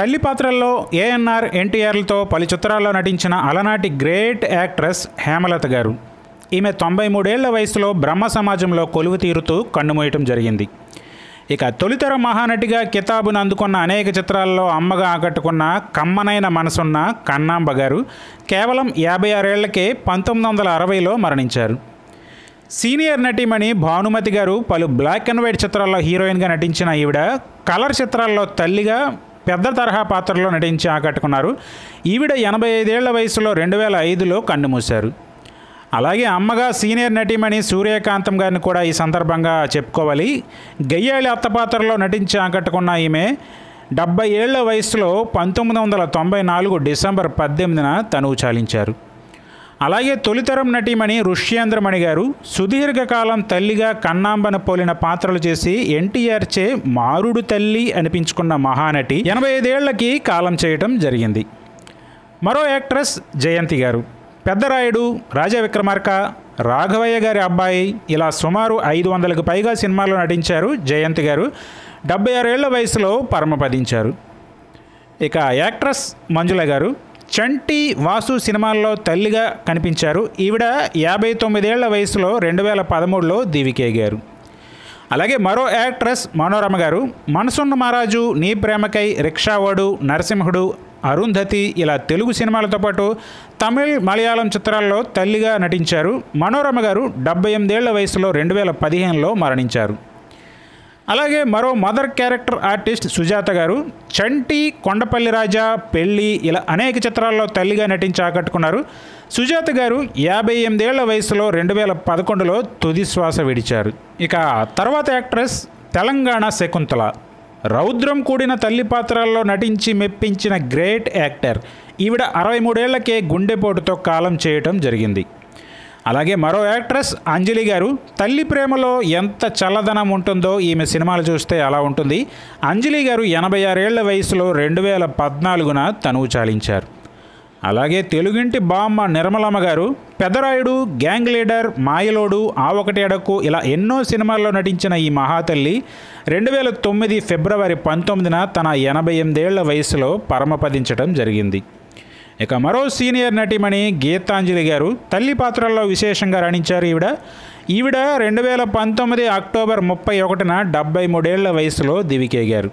తల్లి పాత్రల్లో ఏఎన్ఆర్, ఎన్టీఆర్లతో పలు చిత్రాల్లో నటించిన అలనాటి గ్రేట్ యాక్ట్రెస్ హేమలత గారు. ఈమె 93 ఏళ్ల వయసులో బ్రహ్మ సమాజంలో కొలువు తీరుతూ కన్నుమూయటం జరిగింది. ఇక తొలితర మహానటిగా కితాబును అందుకున్న అనేక చిత్రాల్లో అమ్మగా ఆకట్టుకున్న కమ్మనైన మనసున్న కన్నాంబ గారు కేవలం 56 ఏళ్లకే 1960లో మరణించారు. సీనియర్ నటీమణి భానుమతి గారు పలు బ్లాక్ అండ్ వైట్ చిత్రాల్లో హీరోయిన్గా నటించిన ఈవిడ కలర్ చిత్రాల్లో తల్లిగా పెద్ద తరహా పాత్రలో నటించి ఆకట్టుకున్నారు. ఈవిడ 85 ఏళ్ల వయసులో 2005లో కన్నుమూశారు. అలాగే అమ్మగా సీనియర్ నటీమణి సూర్యకాంతం గారిని కూడా ఈ సందర్భంగా చెప్పుకోవాలి. గయ్యాళి అత్త పాత్రలో నటించి ఆకట్టుకున్న ఈమె 70 ఏళ్ల వయసులో 1994 డిసెంబర్ 18న తనువు చాలించారు. అలాగే తొలితరం నటీమణి ఋష్యేంద్రమణి గారు సుదీర్ఘకాలం తల్లిగా కన్నాంబను పోలిన పాత్రలు చేసి ఎన్టీఆర్ చే మారుడు తల్లి అనిపించుకున్న మహానటి 85 ఏళ్లకి కాలం చేయటం జరిగింది. మరో యాక్ట్రెస్ జయంతి గారు. పెద్దరాయుడు, రాజా విక్రమార్క, రాఘవయ్య గారి అబ్బాయి ఇలా సుమారు 500కు పైగా సినిమాల్లో నటించారు జయంతి గారు. 76 ఏళ్ల వయసులో పరమపదించారు. ఇక యాక్ట్రెస్ మంజుల గారు చంటి, వాసు సినిమాల్లో తల్లిగా కనిపించారు. ఈవిడ 59 ఏళ్ల వయసులో 2013లో దివికేగారు. అలాగే మరో యాక్ట్రెస్ మనోరమ గారు. మనసున్న మహారాజు, నీ ప్రేమకై, రిక్షావాడు, నరసింహుడు, అరుంధతి ఇలా తెలుగు సినిమాలతో పాటు తమిళ్, మలయాళం చిత్రాల్లో తల్లిగా నటించారు. మనోరమ గారు 78 ఏళ్ల వయసులో 2015లో మరణించారు. అలాగే మరో మదర్ క్యారెక్టర్ ఆర్టిస్ట్ సుజాత గారు. చంటి, కొండపల్లి రాజా, పెళ్ళి ఇలా అనేక చిత్రాల్లో తల్లిగా నటించి ఆకట్టుకున్నారు. సుజాత గారు 58 ఏళ్ల వయసులో 2011లో తుది శ్వాస విడిచారు. ఇక తర్వాత యాక్ట్రెస్ తెలంగాణ శకుంతల. రౌద్రం కూడిన తల్లి పాత్రల్లో నటించి మెప్పించిన గ్రేట్ యాక్టర్. ఈవిడ 63 ఏళ్లకే గుండెపోటుతో కాలం చేయటం జరిగింది. అలాగే మరో యాక్ట్రెస్ అంజలి గారు. తల్లి ప్రేమలో ఎంత చల్లదనం ఉంటుందో ఈమె సినిమాలు చూస్తే అలా ఉంటుంది. అంజలి గారు 86 ఏళ్ల వయసులో 2014న తనువు చాలించారు. అలాగే తెలుగింటి బామ్మ నిర్మలమ్మ గారు. పెద్దరాయుడు, గ్యాంగ్ లీడర్, మాయలోడు, ఆ ఒకటి అడక్కు ఇలా ఎన్నో సినిమాల్లో నటించిన ఈ మహాతల్లి 2009 ఫిబ్రవరి 19న తన 88 ఏళ్ల వయసులో పరమపదించడం జరిగింది. ఇక మరో సీనియర్ నటీమణి గీతాంజలి గారు. తల్లి పాత్రల్లో విశేషంగా రాణించారు ఈవిడ 2019 అక్టోబర్ 31న 73 ఏళ్ల వయసులో దివికేగారు.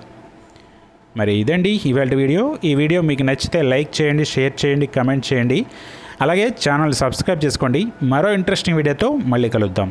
మరి ఇదండి ఇవాళ వీడియో. ఈ వీడియో మీకు నచ్చితే లైక్ చేయండి, షేర్ చేయండి, కమెంట్ చేయండి. అలాగే ఛానల్ సబ్స్క్రైబ్ చేసుకోండి. మరో ఇంట్రెస్టింగ్ వీడియోతో మళ్ళీ కలుద్దాం.